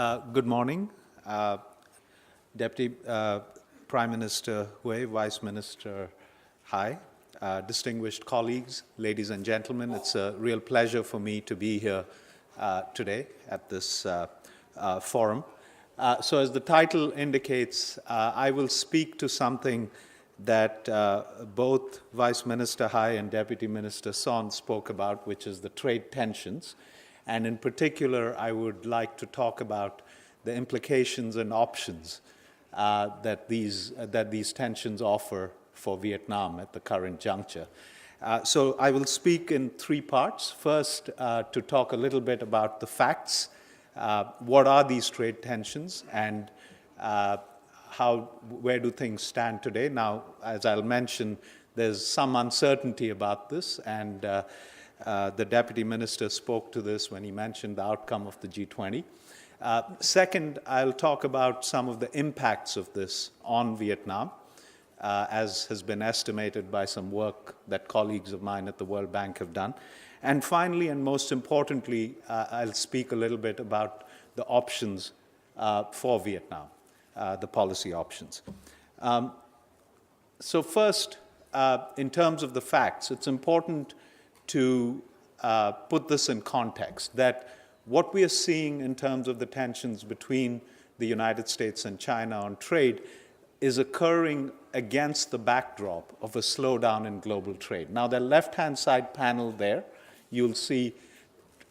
Good morning, Deputy Prime Minister Hui, Vice Minister Hai, distinguished colleagues, ladies and gentlemen. It's a real pleasure for me to be here today at this forum. So as the title indicates, I will speak to something that both Vice Minister Hai and Deputy Minister Son spoke about, which is the trade tensions. And in particular, I would like to talk about the implications and options that these tensions offer for Vietnam at the current juncture. So I will speak in three parts. First, to talk a little bit about the facts. What are these trade tensions, and where do things stand today? Now, as I'll mention, there's some uncertainty about this, and the Deputy Minister spoke to this when he mentioned the outcome of the G20. Second, I'll talk about some of the impacts of this on Vietnam, as has been estimated by some work that colleagues of mine at the World Bank have done. And finally, and most importantly, I'll speak a little bit about the options for Vietnam, the policy options. So first, in terms of the facts, it's important to put this in context, that what we are seeing in terms of the tensions between the United States and China on trade is occurring against the backdrop of a slowdown in global trade. Now, the left-hand side panel there, you'll see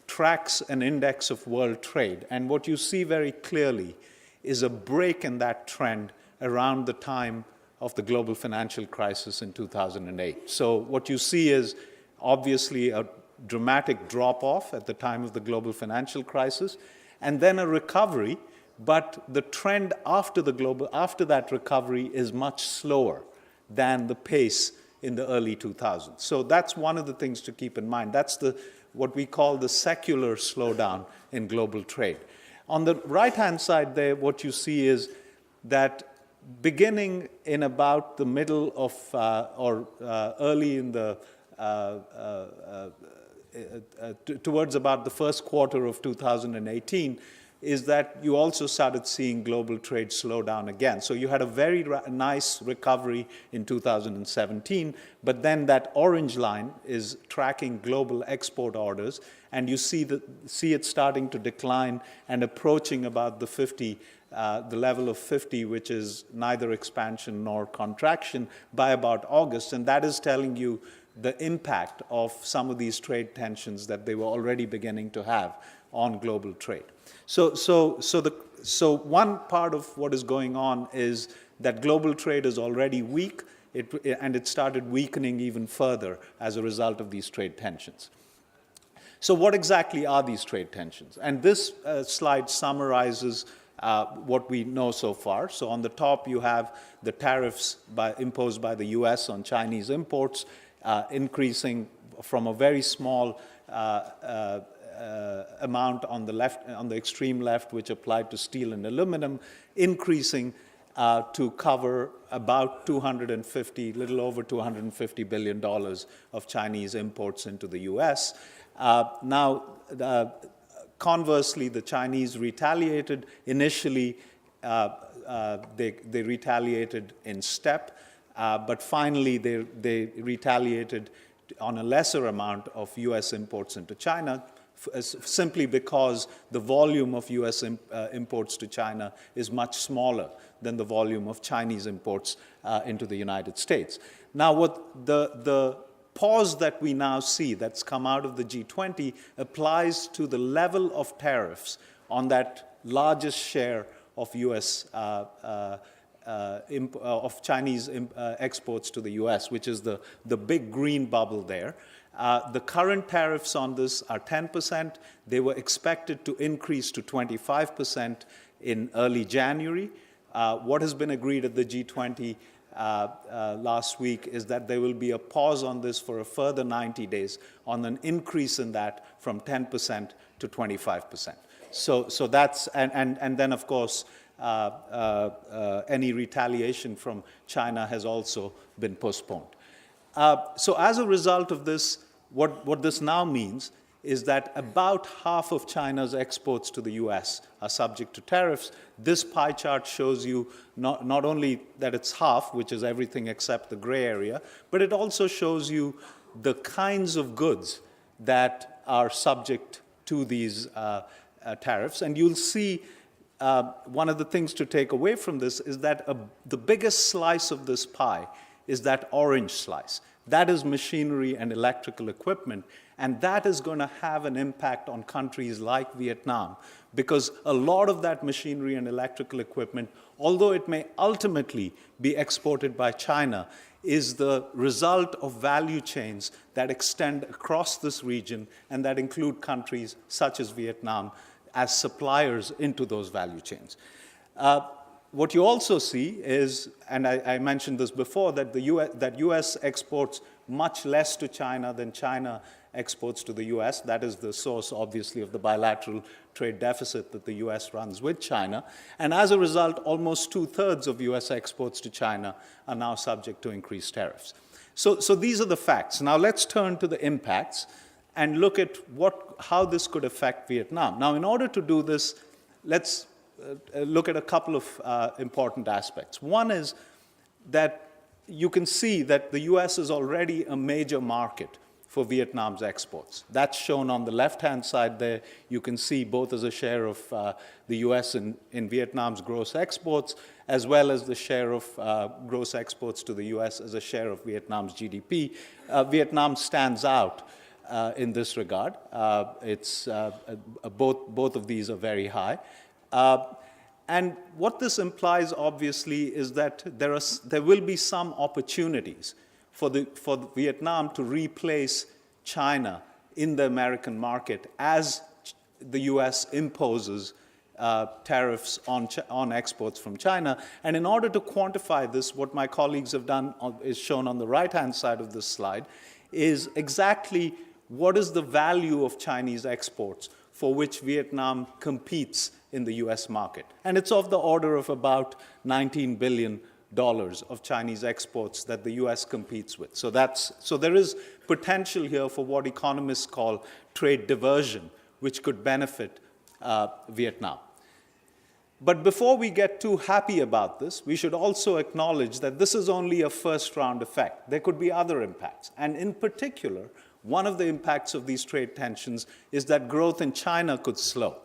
tracks an index of world trade. And what you see very clearly is a break in that trend around the time of the global financial crisis in 2008. So what you see is obviously a dramatic drop-off at the time of the global financial crisis, and then a recovery, but the trend after that recovery is much slower than the pace in the early 2000s. So that's one of the things to keep in mind. That's what we call the secular slowdown in global trade. On the right-hand side there, what you see is that beginning in about the middle of, early in the towards about the first quarter of 2018, is that you also started seeing global trade slow down again. So you had a very nice recovery in 2017, but then that orange line is tracking global export orders, and you see it starting to decline and approaching about the level of 50, which is neither expansion nor contraction, by about August, and that is telling you the impact of some of these trade tensions that they were already beginning to have on global trade. So one part of what is going on is that global trade is already weak, and it started weakening even further as a result of these trade tensions. So what exactly are these trade tensions? And this slide summarizes what we know so far. So on the top you have the tariffs imposed by the US on Chinese imports, increasing from a very small amount on the extreme left, which applied to steel and aluminum, increasing to cover about little over $250 billion of Chinese imports into the US. Now, conversely, the Chinese retaliated. Initially, they retaliated in step, but finally they retaliated on a lesser amount of US imports into China, simply because the volume of US imports to China is much smaller than the volume of Chinese imports into the United States. Now, what the pause that we now see that's come out of the G20 applies to the level of tariffs on that largest share of of Chinese exports to the US, which is the big green bubble there. The current tariffs on this are 10%. They were expected to increase to 25% in early January. What has been agreed at the G20 last week is that there will be a pause on this for a further 90 days on an increase in that from 10% to 25%. So that's, and then of course, any retaliation from China has also been postponed. So as a result of this, what this now means is that about half of China's exports to the US are subject to tariffs. This pie chart shows you not only that it's half, which is everything except the gray area, but it also shows you the kinds of goods that are subject to these tariffs. And you'll see one of the things to take away from this is that the biggest slice of this pie is that orange slice. That is machinery and electrical equipment, and that is going to have an impact on countries like Vietnam, because a lot of that machinery and electrical equipment, although it may ultimately be exported by China, is the result of value chains that extend across this region and that include countries such as Vietnam as suppliers into those value chains. What you also see is, and I mentioned this before, that that US exports much less to China than China exports to the US. That is the source, obviously, of the bilateral trade deficit that the US runs with China. And as a result, almost 2/3 of US exports to China are now subject to increased tariffs. So these are the facts. Now let's turn to the impacts and look at how this could affect Vietnam. Now, in order to do this, let's look at a couple of important aspects. One is that you can see that the US is already a major market for Vietnam's exports. That's shown on the left-hand side there. You can see both as a share of the US in Vietnam's gross exports, as well as the share of gross exports to the US as a share of Vietnam's GDP. Vietnam stands out in this regard. Both of these are very high. And what this implies, obviously, is that there will be some opportunities for Vietnam to replace China in the American market as the US imposes tariffs on exports from China. And in order to quantify this, what my colleagues have done is shown on the right-hand side of this slide, is exactly what is the value of Chinese exports for which Vietnam competes in the US market. And it's of the order of about $19 billion of Chinese exports that the US competes with. So there is potential here for what economists call trade diversion, which could benefit Vietnam. But before we get too happy about this, we should also acknowledge that this is only a first-round effect. There could be other impacts. And in particular, one of the impacts of these trade tensions is that growth in China could slow.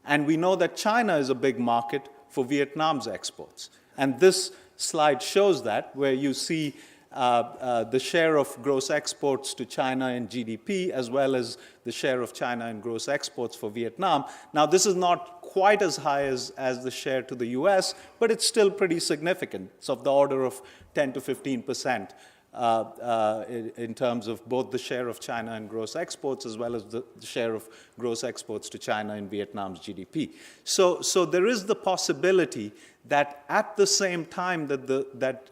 And we know that China is a big market for Vietnam's exports. And this slide shows that, where you see the share of gross exports to China in GDP, as well as the share of China in gross exports for Vietnam. Now, this is not quite as high as the share to the US, but it's still pretty significant. It's of the order of 10 to 15%. In terms of both the share of China in gross exports as well as the share of gross exports to China in Vietnam's GDP. So there is the possibility that at the same time that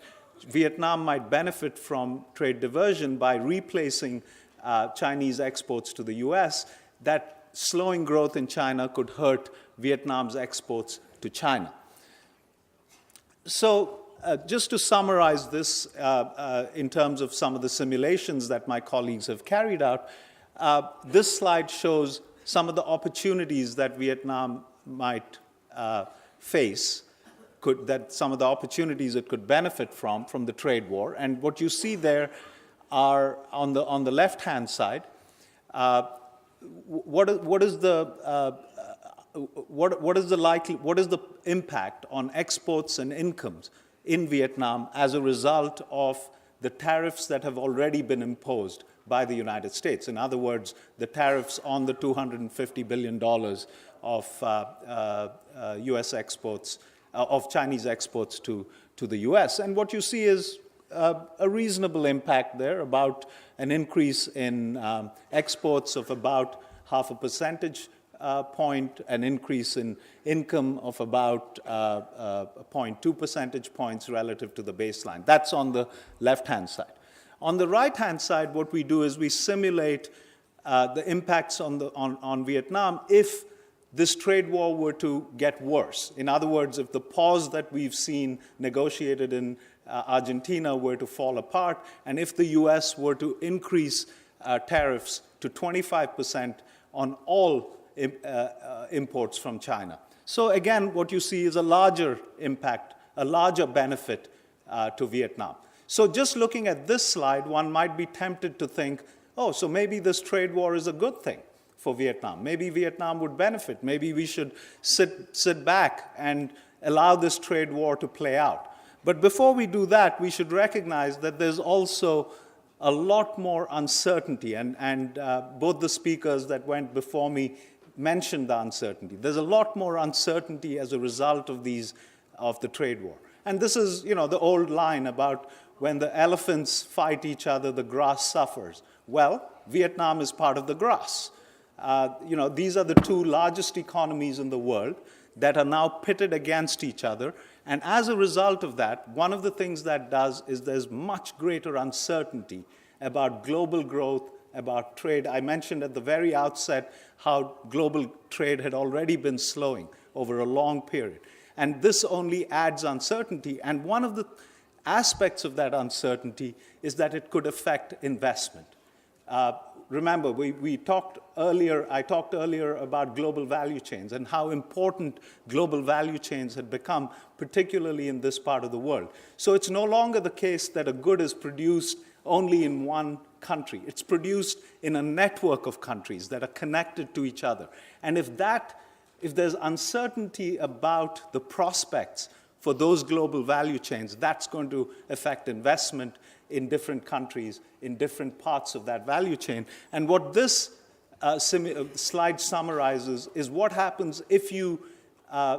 Vietnam might benefit from trade diversion by replacing Chinese exports to the US, that slowing growth in China could hurt Vietnam's exports to China. So just to summarize this in terms of some of the simulations that my colleagues have carried out, this slide shows some of the opportunities that Vietnam might face, some of the opportunities it could benefit from the trade war. And what you see there are on the left-hand side, what is the impact on exports and incomes in Vietnam as a result of the tariffs that have already been imposed by the United States. In other words, the tariffs on the $250 billion of US exports, of Chinese exports to the US. And what you see is a reasonable impact there, about an increase in exports of about 0.5 percentage point, an increase in income of about 0.2 percentage points relative to the baseline. That's on the left-hand side. On the right-hand side, what we do is we simulate the impacts on Vietnam if this trade war were to get worse. In other words, if the pause that we've seen negotiated in Argentina were to fall apart, and if the US were to increase tariffs to 25% on all imports from China. So again, what you see is a larger impact, a larger benefit to Vietnam. So just looking at this slide, one might be tempted to think, oh, so maybe this trade war is a good thing for Vietnam. Maybe Vietnam would benefit. Maybe we should sit back and allow this trade war to play out. But before we do that, we should recognize that there's also a lot more uncertainty, and both the speakers that went before me mentioned the uncertainty. There's a lot more uncertainty as a result of the trade war. And this is, the old line about when the elephants fight each other, the grass suffers. Well, Vietnam is part of the grass. These are the two largest economies in the world that are now pitted against each other. And as a result of that, one of the things that does is there's much greater uncertainty about global growth, about trade. I mentioned at the very outset how global trade had already been slowing over a long period. And this only adds uncertainty. And one of the aspects of that uncertainty is that it could affect investment. Remember, I talked earlier about global value chains and how important global value chains had become, particularly in this part of the world. So it's no longer the case that a good is produced only in one country. It's produced in a network of countries that are connected to each other. And if there's uncertainty about the prospects for those global value chains, that's going to affect investment in different countries, in different parts of that value chain. And what this slide summarizes is what happens if you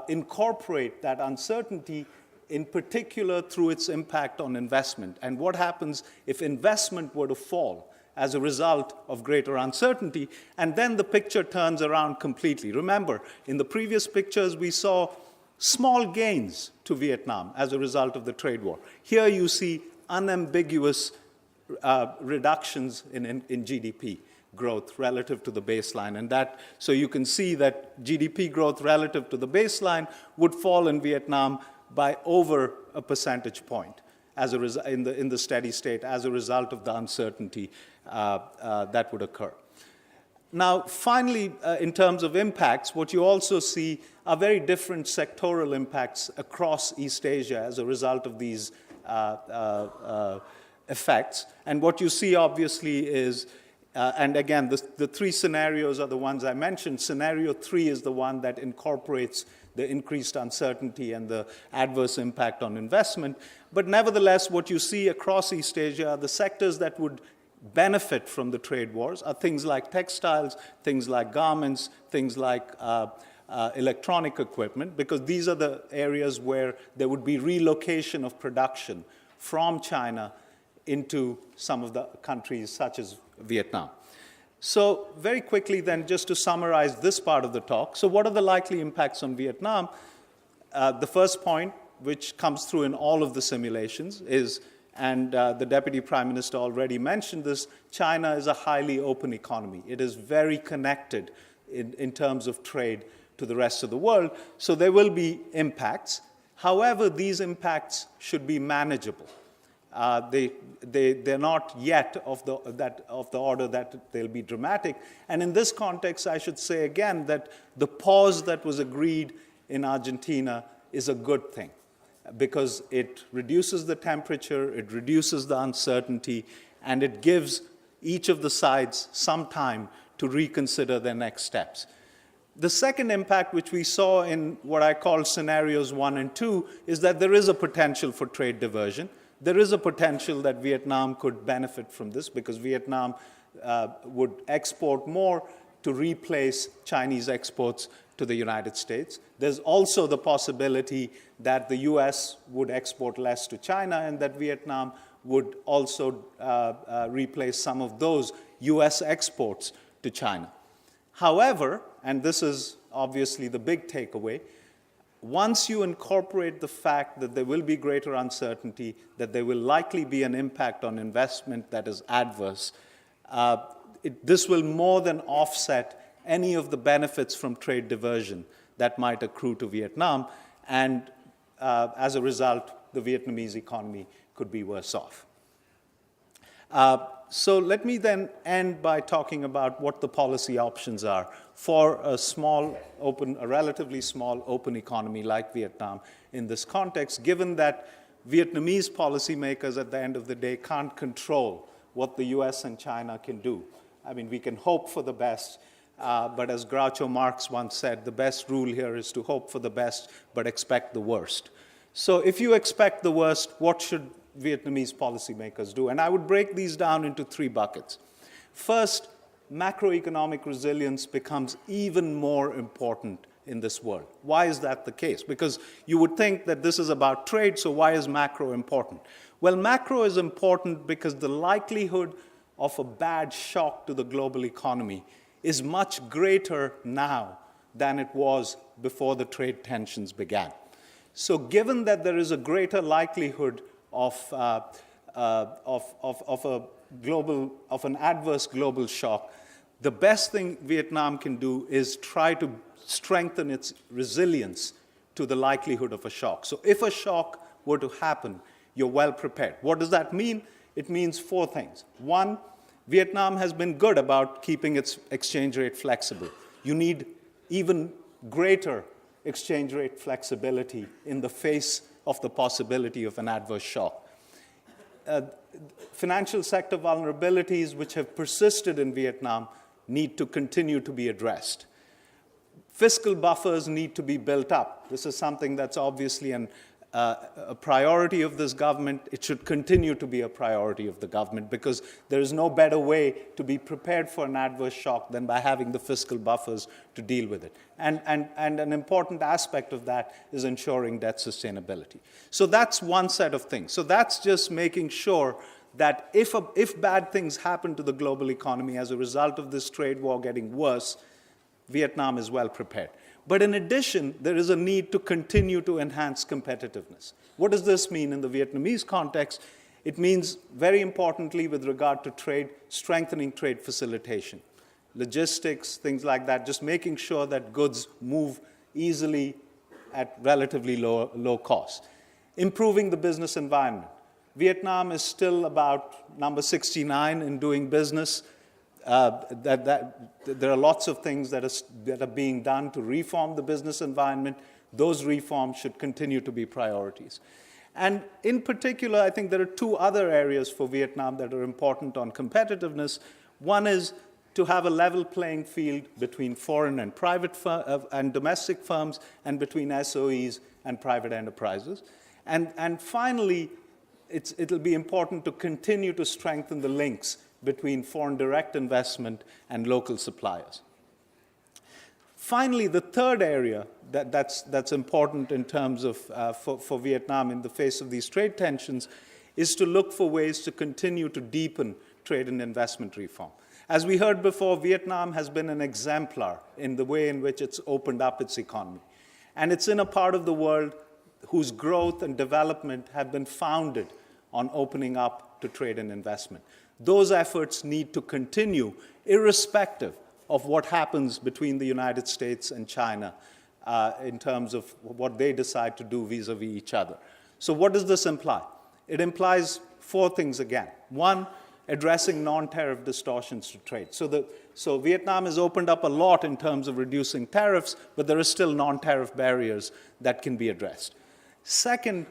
incorporate that uncertainty, in particular through its impact on investment, and what happens if investment were to fall as a result of greater uncertainty, and then the picture turns around completely. Remember, in the previous pictures, we saw small gains to Vietnam as a result of the trade war. Here you see unambiguous reductions in GDP growth relative to the baseline. And so you can see that GDP growth relative to the baseline would fall in Vietnam by over a percentage point in the steady state as a result of the uncertainty that would occur. Now, finally, in terms of impacts, what you also see are very different sectoral impacts across East Asia as a result of these effects. And what you see, obviously, is, and again, the three scenarios are the ones I mentioned. Scenario 3 is the one that incorporates the increased uncertainty and the adverse impact on investment. But nevertheless, what you see across East Asia are the sectors that would benefit from the trade wars are things like textiles, things like garments, things like electronic equipment, because these are the areas where there would be relocation of production from China into some of the countries such as Vietnam. So very quickly then, just to summarize this part of the talk, so what are the likely impacts on Vietnam? The first point, which comes through in all of the simulations, is, and the Deputy Prime Minister already mentioned this, China is a highly open economy. It is very connected in terms of trade to the rest of the world, so there will be impacts. However, these impacts should be manageable. They're not yet of the order that they'll be dramatic. And in this context, I should say again that the pause that was agreed in Argentina is a good thing, because it reduces the temperature, it reduces the uncertainty, and it gives each of the sides some time to reconsider their next steps. The second impact, which we saw in what I call scenarios 1 and 2, is that there is a potential for trade diversion. There is a potential that Vietnam could benefit from this, because Vietnam would export more to replace Chinese exports to the United States. There's also the possibility that the US would export less to China, and that Vietnam would also replace some of those US exports to China. However, and this is obviously the big takeaway, once you incorporate the fact that there will be greater uncertainty, that there will likely be an impact on investment that is adverse, this will more than offset any of the benefits from trade diversion that might accrue to Vietnam, and as a result, the Vietnamese economy could be worse off. So let me then end by talking about what the policy options are for a relatively small open economy like Vietnam in this context, given that Vietnamese policymakers at the end of the day can't control what the US and China can do. I mean, we can hope for the best, but as Groucho Marx once said, the best rule here is to hope for the best, but expect the worst. So if you expect the worst, what should Vietnamese policymakers do? And I would break these down into 3 buckets. First, macroeconomic resilience becomes even more important in this world. Why is that the case? Because you would think that this is about trade, so why is macro important? Well, macro is important because the likelihood of a bad shock to the global economy is much greater now than it was before the trade tensions began. So given that there is a greater likelihood of an adverse global shock, the best thing Vietnam can do is try to strengthen its resilience to the likelihood of a shock. So if a shock were to happen, you're well prepared. What does that mean? It means 4 things. 1, Vietnam has been good about keeping its exchange rate flexible. You need even greater exchange rate flexibility in the face of the possibility of an adverse shock. Financial sector vulnerabilities which have persisted in Vietnam need to continue to be addressed. Fiscal buffers need to be built up. This is something that's obviously a priority of this government. It should continue to be a priority of the government because there is no better way to be prepared for an adverse shock than by having the fiscal buffers to deal with it. And an important aspect of that is ensuring debt sustainability. So that's one set of things. So that's just making sure that if bad things happen to the global economy as a result of this trade war getting worse, Vietnam is well prepared. But in addition, there is a need to continue to enhance competitiveness. What does this mean in the Vietnamese context? It means, very importantly, with regard to trade, strengthening trade facilitation. Logistics, things like that, just making sure that goods move easily at relatively low cost. Improving the business environment. Vietnam is still about number 69 in doing business. There are lots of things that are being done to reform the business environment. Those reforms should continue to be priorities. And in particular, I think there are 2 other areas for Vietnam that are important on competitiveness. One is to have a level playing field between foreign and private and domestic firms and between SOEs and private enterprises. And finally, it'll be important to continue to strengthen the links between foreign direct investment and local suppliers. Finally, the third area that's important in terms of for Vietnam in the face of these trade tensions is to look for ways to continue to deepen trade and investment reform. As we heard before, Vietnam has been an exemplar in the way in which it's opened up its economy. And it's in a part of the world whose growth and development have been founded on opening up to trade and investment. Those efforts need to continue irrespective of what happens between the United States and China in terms of what they decide to do vis-a-vis each other. So what does this imply? It implies 4 things again. 1, addressing non-tariff distortions to trade. So Vietnam has opened up a lot in terms of reducing tariffs, but there are still non-tariff barriers that can be addressed. Second,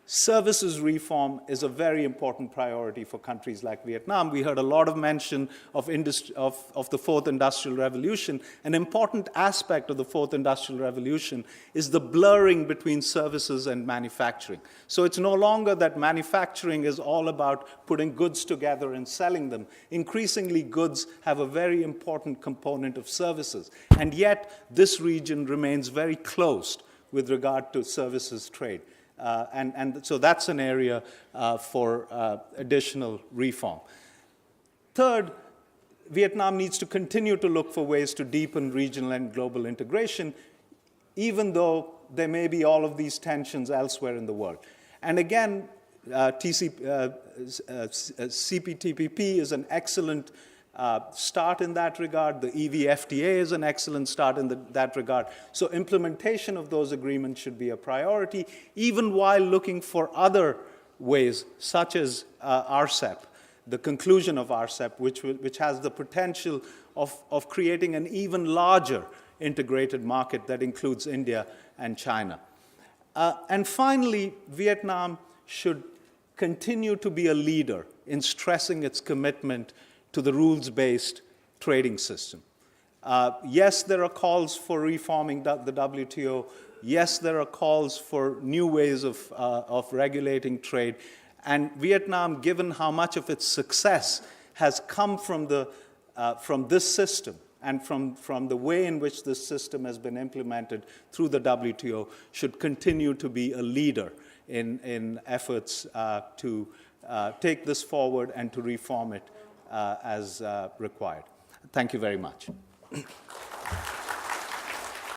services reform is a very important priority for countries like Vietnam. We heard a lot of mention of the Fourth Industrial Revolution. An important aspect of the Fourth Industrial Revolution is the blurring between services and manufacturing. So it's no longer that manufacturing is all about putting goods together and selling them. Increasingly, goods have a very important component of services. And yet, this region remains very closed with regard to services trade. And so that's an area for additional reform. Third, Vietnam needs to continue to look for ways to deepen regional and global integration, even though there may be all of these tensions elsewhere in the world. And again, CPTPP is an excellent start in that regard. The EVFTA is an excellent start in that regard. So implementation of those agreements should be a priority, even while looking for other ways, such as RCEP, the conclusion of RCEP, which has the potential of creating an even larger integrated market that includes India and China. And finally, Vietnam should continue to be a leader in stressing its commitment to the rules-based trading system. Yes, there are calls for reforming the WTO. Yes, there are calls for new ways of regulating trade. And Vietnam, given how much of its success has come from this system and from the way in which this system has been implemented through the WTO, should continue to be a leader in efforts to take this forward and to reform it as required. Thank you very much.